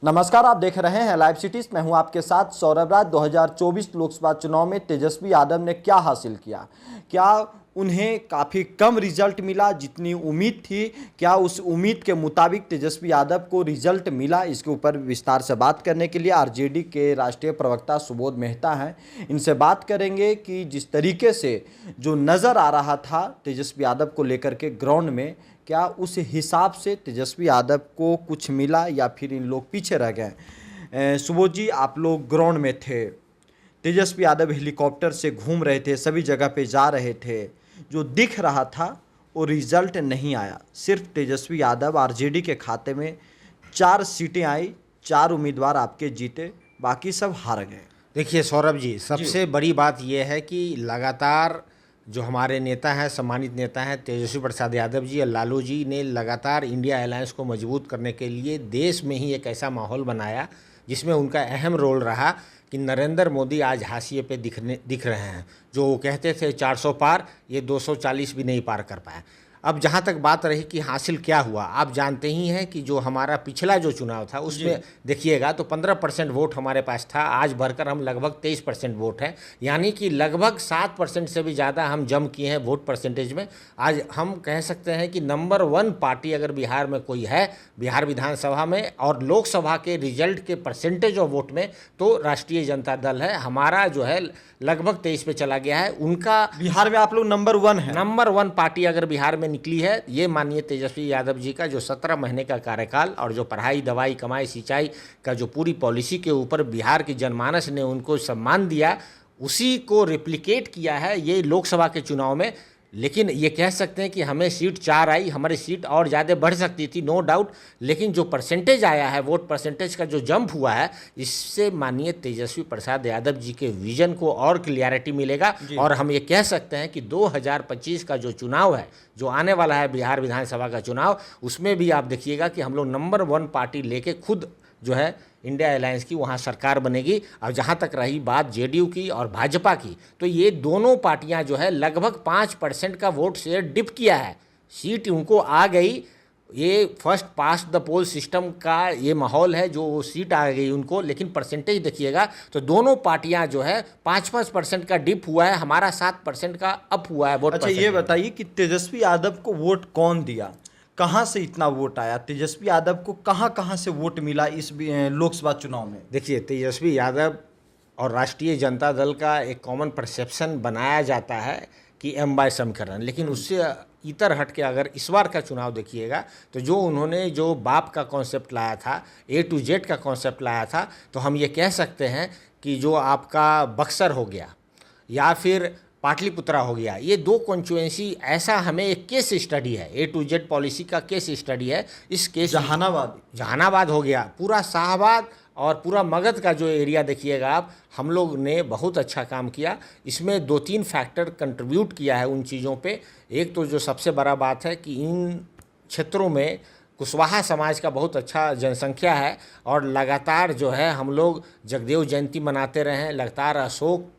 नमस्कार, आप देख रहे हैं लाइव सिटीज। मैं हूं आपके साथ सौरभ राज। 2024 लोकसभा चुनाव में तेजस्वी यादव ने क्या हासिल किया? क्या उन्हें काफ़ी कम रिजल्ट मिला जितनी उम्मीद थी? क्या उस उम्मीद के मुताबिक तेजस्वी यादव को रिजल्ट मिला? इसके ऊपर विस्तार से बात करने के लिए आरजेडी के राष्ट्रीय प्रवक्ता सुबोध मेहता हैं। इनसे बात करेंगे कि जिस तरीके से जो नज़र आ रहा था तेजस्वी यादव को लेकर के ग्राउंड में, क्या उस हिसाब से तेजस्वी यादव को कुछ मिला या फिर इन लोग पीछे रह गए? सुबोध जी, आप लोग ग्राउंड में थे, तेजस्वी यादव हेलीकॉप्टर से घूम रहे थे, सभी जगह पे जा रहे थे, जो दिख रहा था वो रिजल्ट नहीं आया। सिर्फ तेजस्वी यादव आरजेडी के खाते में 4 सीटें आई, 4 उम्मीदवार आपके जीते, बाकी सब हार गए। देखिए सौरभ जी, सबसे बड़ी बात यह है कि लगातार जो हमारे नेता हैं, सम्मानित नेता हैं तेजस्वी प्रसाद यादव जी और लालू जी ने लगातार इंडिया अलायंस को मजबूत करने के लिए देश में ही एक ऐसा माहौल बनाया जिसमें उनका अहम रोल रहा कि नरेंद्र मोदी आज हाशिए पे दिख रहे हैं। जो वो कहते थे 400 पार, ये 240 भी नहीं पार कर पाए। अब जहाँ तक बात रही कि हासिल क्या हुआ, आप जानते ही हैं कि जो हमारा पिछला जो चुनाव था उसमें देखिएगा तो 15% वोट हमारे पास था। आज बढ़कर हम लगभग 23% वोट हैं, यानी कि लगभग 7% से भी ज़्यादा हम जम किए हैं वोट परसेंटेज में। आज हम कह सकते हैं कि नंबर 1 पार्टी अगर बिहार में कोई है, बिहार विधानसभा में और लोकसभा के रिजल्ट के परसेंटेज ऑफ वोट में, तो राष्ट्रीय जनता दल है। हमारा जो है लगभग 23 पे चला गया है। उनका बिहार में आप लोग नंबर 1 है। नंबर 1 पार्टी अगर बिहार में निकली है, ये मानिए तेजस्वी यादव जी का जो 17 महीने का कार्यकाल और जो पढ़ाई, दवाई, कमाई, सिंचाई का जो पूरी पॉलिसी के ऊपर बिहार की जनमानस ने उनको सम्मान दिया, उसी को रिप्लिकेट किया है ये लोकसभा के चुनाव में। लेकिन ये कह सकते हैं कि हमें सीट 4 आई, हमारी सीट और ज़्यादा बढ़ सकती थी, नो डाउट। लेकिन जो परसेंटेज आया है, वोट परसेंटेज का जो जंप हुआ है, इससे माननीय तेजस्वी प्रसाद यादव जी के विजन को और क्लियरिटी मिलेगा। और हम ये कह सकते हैं कि 2025 का जो चुनाव है, जो आने वाला है बिहार विधानसभा का चुनाव, उसमें भी आप देखिएगा कि हम लोग नंबर 1 पार्टी लेके खुद जो है इंडिया अलायंस की वहाँ सरकार बनेगी। और जहाँ तक रही बात जेडीयू की और भाजपा की, तो ये दोनों पार्टियाँ जो है लगभग 5% का वोट शेयर डिप किया है। सीट उनको आ गई, ये first past the poll system का ये माहौल है, जो वो सीट आ गई उनको। लेकिन परसेंटेज देखिएगा तो दोनों पार्टियां जो है 5-5% का डिप हुआ है, हमारा 7% का अप हुआ है वोट। अच्छा, ये बताइए कि तेजस्वी यादव को वोट कौन दिया? कहाँ से इतना वोट आया? तेजस्वी यादव को कहाँ कहाँ से वोट मिला इस लोकसभा चुनाव में? देखिए, तेजस्वी यादव और राष्ट्रीय जनता दल का एक कॉमन परसेप्शन बनाया जाता है कि एम बाय समीकरण, लेकिन उससे इतर हट के अगर इस बार का चुनाव देखिएगा तो जो उन्होंने जो बाप का कॉन्सेप्ट लाया था, A to Z का कॉन्सेप्ट लाया था, तो हम ये कह सकते हैं कि जो आपका बक्सर हो गया या फिर पाटलिपुत्रा हो गया, ये 2 कॉन्स्टिट्यूएंसी ऐसा हमें एक केस स्टडी है, A to Z पॉलिसी का केस स्टडी है। इस केस जहानाबाद हो गया, पूरा शाहबाद और पूरा मगध का जो एरिया देखिएगा आप, हम लोग ने बहुत अच्छा काम किया। इसमें 2-3 फैक्टर कंट्रीब्यूट किया है उन चीज़ों पे। एक तो जो सबसे बड़ा बात है कि इन क्षेत्रों में कुशवाहा समाज का बहुत अच्छा जनसंख्या है और लगातार जो है हम लोग जगदेव जयंती मनाते रहे हैं। लगातार अशोक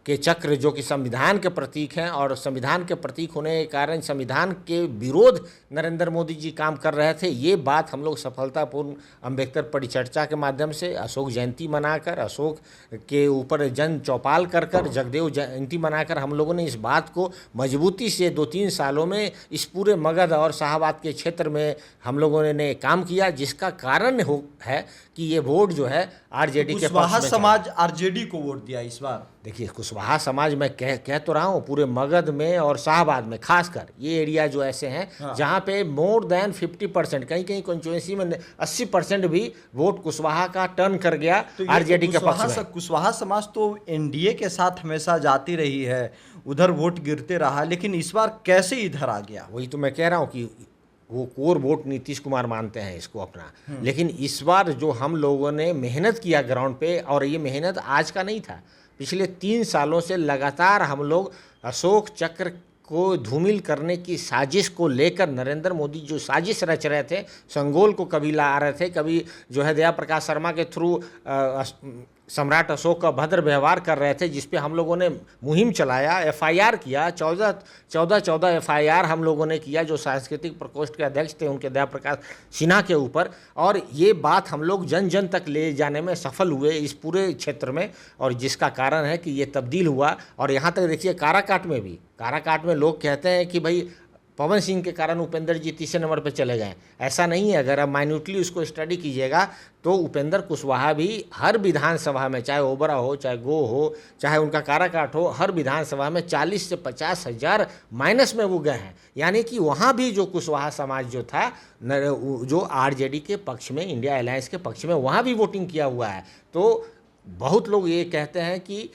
के चक्र जो कि संविधान के प्रतीक हैं, और संविधान के प्रतीक होने के कारण संविधान के विरोध नरेंद्र मोदी जी काम कर रहे थे। ये बात हम लोग सफलतापूर्ण अम्बेडकर परिचर्चा के माध्यम से, अशोक जयंती मनाकर, अशोक के ऊपर जन चौपाल कर कर, जगदेव जयंती मनाकर हम लोगों ने इस बात को मजबूती से 2-3 सालों में इस पूरे मगध और शाहबाद के क्षेत्र में हम लोगों ने काम किया, जिसका कारण है कि ये वोट जो है आरजेडी के कुशवाहा समाज आरजेडी को वोट दिया इस बार। देखिए, कुशवाहा समाज मैं कह तो रहा हूँ, पूरे मगध में और शाहबाद में खासकर ये एरिया जो ऐसे हैं जहाँ पे मोर देन 50%, कहीं कहीं कॉन्स्टिट्यूएंसी में 80% भी वोट कुशवाहा का टर्न कर गया तो आरजेडी के पक्ष में। कुशवाहा समाज तो एनडीए के साथ हमेशा जाती रही है, उधर वोट गिरते रहा, लेकिन इस बार कैसे इधर आ गया? वही तो मैं कह रहा हूँ कि वो कोर वोट नीतीश कुमार मानते हैं इसको अपना। लेकिन इस बार जो हम लोगों ने मेहनत किया ग्राउंड पे, और ये मेहनत आज का नहीं था, पिछले 3 सालों से लगातार हम लोग अशोक चक्र को धूमिल करने की साजिश को लेकर, नरेंद्र मोदी जो साजिश रच रहे थे, संगोल को कभी ला रहे थे, कभी जो है दया प्रकाश शर्मा के थ्रू सम्राट अशोक का भद्र व्यवहार कर रहे थे, जिस पे हम लोगों ने मुहिम चलाया, एफआईआर किया, 14 एफआईआर हम लोगों ने किया, जो सांस्कृतिक प्रकोष्ठ के अध्यक्ष थे उनके दया प्रकाश सिन्हा के ऊपर। और ये बात हम लोग जन जन तक ले जाने में सफल हुए इस पूरे क्षेत्र में, और जिसका कारण है कि ये तब्दील हुआ। और यहाँ तक देखिए काराकाट में भी, काराकाट में लोग कहते हैं कि भाई पवन सिंह के कारण उपेंद्र जी तीसरे नंबर पर चले गए। ऐसा नहीं है, अगर आप माइन्यूटली उसको स्टडी कीजिएगा तो उपेंद्र कुशवाहा भी हर विधानसभा में, चाहे ओबरा हो, चाहे गो हो, चाहे उनका काराकाट हो, हर विधानसभा में 40 से 50 हज़ार माइनस में वो गए हैं। यानी कि वहाँ भी जो कुशवाहा समाज जो था, जो आरजेडी के पक्ष में, इंडिया अलायंस के पक्ष में, वहाँ भी वोटिंग किया हुआ है। तो बहुत लोग ये कहते हैं कि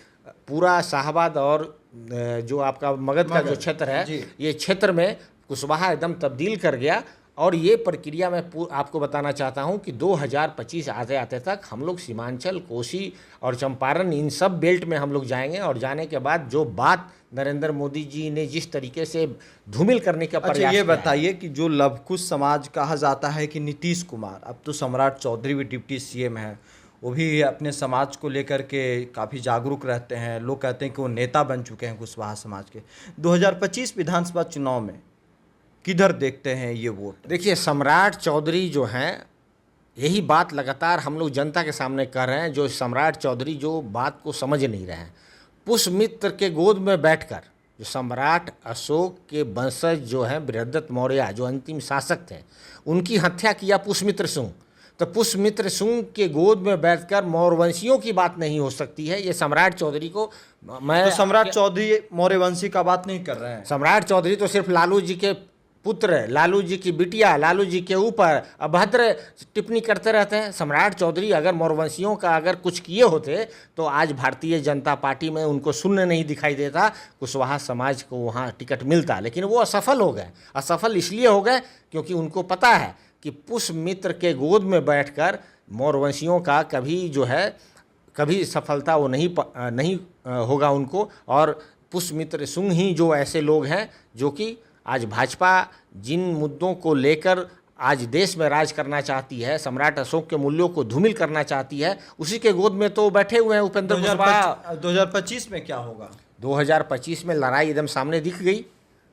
पूरा शाहबाद और जो आपका मगध का जो क्षेत्र है, ये क्षेत्र में कुशवाहा एकदम तब्दील कर गया। और ये प्रक्रिया मैं आपको बताना चाहता हूँ कि 2025 आते आते तक हम लोग सीमांचल, कोसी और चंपारण, इन सब बेल्ट में हम लोग जाएंगे। और जाने के बाद जो बात नरेंद्र मोदी जी ने जिस तरीके से धूमिल करने का प्रयास किया, ये बताइए कि जो लवकुश समाज कहा जाता है कि नीतीश कुमार, अब तो सम्राट चौधरी भी डिप्टी सीएम है, वो भी अपने समाज को लेकर के काफ़ी जागरूक रहते हैं। लोग कहते हैं कि वो नेता बन चुके हैं कुशवाहा समाज के। 2025 विधानसभा चुनाव में किधर देखते हैं ये वोट? देखिए, सम्राट चौधरी जो हैं, यही बात लगातार हम लोग जनता के सामने कर रहे हैं। जो सम्राट चौधरी जो बात को समझ नहीं रहे हैं, पुष्यमित्र के गोद में बैठकर जो सम्राट अशोक के वंशज जो हैं, बृहद्रथ मौर्य जो अंतिम शासक थे, उनकी हत्या किया पुष्यमित्र सिंह। तो पुष्यमित्र सिंह के गोद में बैठकर मौर्यवंशियों की बात नहीं हो सकती है। ये सम्राट चौधरी को मैं तो सम्राट चौधरी मौर्यवंशी का बात नहीं कर रहे हैं। सम्राट चौधरी तो सिर्फ लालू जी के पुत्र, लालू जी की बिटिया, लालू जी के ऊपर अभद्र टिप्पणी करते रहते हैं। सम्राट चौधरी अगर मौर्यवंशियों का अगर कुछ किए होते तो आज भारतीय जनता पार्टी में उनको शून्य नहीं दिखाई देता, कुशवाहा समाज को वहाँ टिकट मिलता। लेकिन वो असफल हो गए। असफल इसलिए हो गए क्योंकि उनको पता है कि पुष्यमित्र के गोद में बैठकर मौर्यवंशियों का कभी जो है, कभी सफलता वो नहीं होगा उनको। और पुष्यमित्र सिंह ही जो ऐसे लोग हैं जो कि आज भाजपा जिन मुद्दों को लेकर आज देश में राज करना चाहती है, सम्राट अशोक के मूल्यों को धूमिल करना चाहती है, उसी के गोद में तो बैठे हुए हैं उपेंद्र कुशवाहा। 2025 में क्या होगा? 2025 में लड़ाई एकदम सामने दिख गई।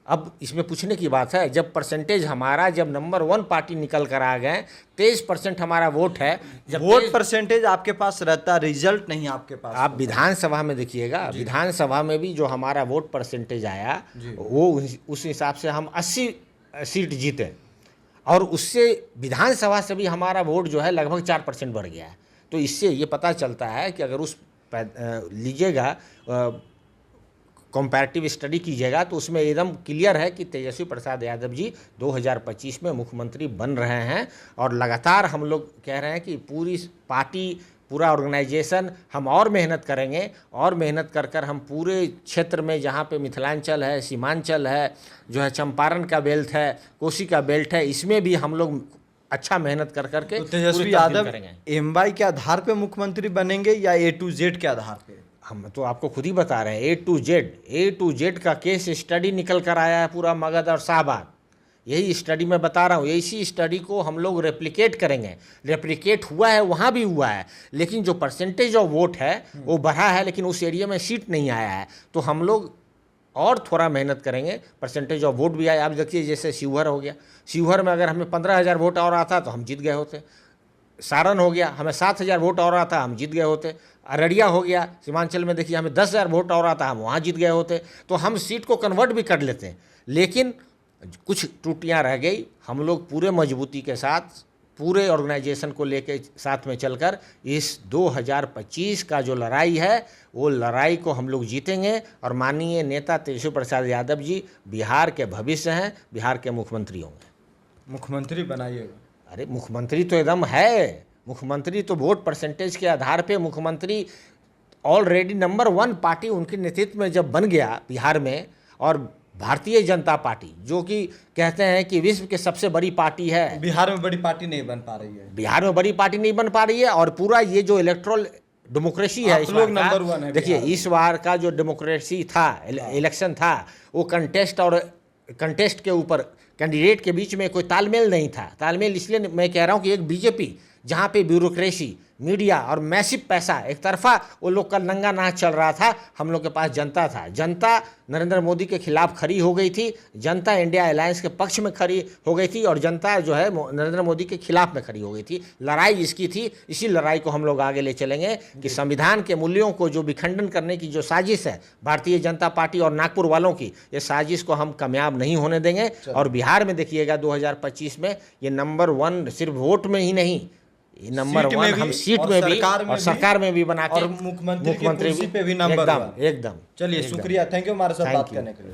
अब इसमें पूछने की बात है, जब परसेंटेज हमारा, जब नंबर 1 पार्टी निकल कर आ गए, 23% हमारा वोट है। जब वोट परसेंटेज आपके पास रहता, रिजल्ट नहीं आपके पास। आप विधानसभा में देखिएगा, विधानसभा में भी जो हमारा वोट परसेंटेज आया, वो उस हिसाब से हम 80 सीट जीते। और उससे विधानसभा से भी हमारा वोट जो है लगभग 4% बढ़ गया है। तो इससे ये पता चलता है कि अगर उस लीजिएगा कंपैरेटिव स्टडी कीजिएगा तो उसमें एकदम क्लियर है कि तेजस्वी प्रसाद यादव जी 2025 में मुख्यमंत्री बन रहे हैं। और लगातार हम लोग कह रहे हैं कि पूरी पार्टी, पूरा ऑर्गेनाइजेशन हम और मेहनत करेंगे, और मेहनत कर कर हम पूरे क्षेत्र में जहाँ पे मिथिलांचल है, सीमांचल है, जो है चंपारण का बेल्ट है, कोसी का बेल्ट है, इसमें भी हम लोग अच्छा मेहनत कर करके तो तेजस्वी यादव एमवाई के आधार पे मुख्यमंत्री बनेंगे या A to Z के आधार पे? हम तो आपको खुद ही बता रहे हैं, A to Z का केस स्टडी निकल कर आया है पूरा मगध और शाहबाद। यही स्टडी मैं बता रहा हूँ, इसी स्टडी को हम लोग रेप्लिकेट करेंगे। रेप्लिकेट हुआ है, वहाँ भी हुआ है, लेकिन जो परसेंटेज ऑफ वोट है वो बढ़ा है, लेकिन उस एरिया में सीट नहीं आया है। तो हम लोग और थोड़ा मेहनत करेंगे, परसेंटेज ऑफ वोट भी आए। आप देखिए जैसे शिवहर हो गया, शिवहर में अगर हमें 15,000 वोट और आता तो हम जीत गए होते। सारण हो गया, हमें 7,000 वोट और आता हम जीत गए होते। अररिया हो गया, सीमांचल में देखिए हमें 10,000 वोट और आता हम वहाँ जीत गए होते। तो हम सीट को कन्वर्ट भी कर लेते हैं, लेकिन कुछ त्रुटियां रह गई। हम लोग पूरे मजबूती के साथ, पूरे ऑर्गेनाइजेशन को लेके साथ में चलकर इस 2025 का जो लड़ाई है वो लड़ाई को हम लोग जीतेंगे। और माननीय नेता तेजस्वी प्रसाद यादव जी बिहार के भविष्य हैं, बिहार के मुख्यमंत्री होंगे। मुख्यमंत्री बनाइएगा? अरे मुख्यमंत्री तो एकदम है, मुख्यमंत्री तो वोट परसेंटेज के आधार पे मुख्यमंत्री ऑलरेडी नंबर 1 पार्टी उनके नेतृत्व में जब बन गया बिहार में। और भारतीय जनता पार्टी जो कि कहते हैं कि विश्व की सबसे बड़ी पार्टी है, बिहार में बड़ी पार्टी नहीं बन पा रही है। बिहार में बड़ी पार्टी नहीं बन पा रही है। और पूरा ये जो इलेक्ट्रल डेमोक्रेसी है, इस लोग नंबर 1 है। देखिए इस बार का जो डेमोक्रेसी था, इलेक्शन था, वो कंटेस्ट के ऊपर कैंडिडेट के बीच में कोई तालमेल नहीं था। तालमेल इसलिए मैं कह रहा हूँ कि एक बीजेपी जहाँ पे ब्यूरोक्रेसी, मीडिया और मैसिव पैसा, एक तरफा वो लोग का नंगा नाच चल रहा था, हम लोग के पास जनता था। जनता नरेंद्र मोदी के खिलाफ खड़ी हो गई थी, जनता इंडिया अलायंस के पक्ष में खड़ी हो गई थी, और जनता जो है नरेंद्र मोदी के खिलाफ में खड़ी हो गई थी। लड़ाई इसकी थी, इसी लड़ाई को हम लोग आगे ले चलेंगे कि संविधान के मूल्यों को जो विखंडन करने की जो साजिश है भारतीय जनता पार्टी और नागपुर वालों की, ये साजिश को हम कामयाब नहीं होने देंगे। और बिहार में देखिएगा 2025 में ये नंबर 1 सिर्फ वोट में ही नहीं, ये नंबर 1 हम सीट में भी और सरकार में भी बना के और मुख्यमंत्री की कुर्सी पे भी नंबर एकदम। चलिए, शुक्रिया, थैंक यू हमारे साथ बात करने के लिए।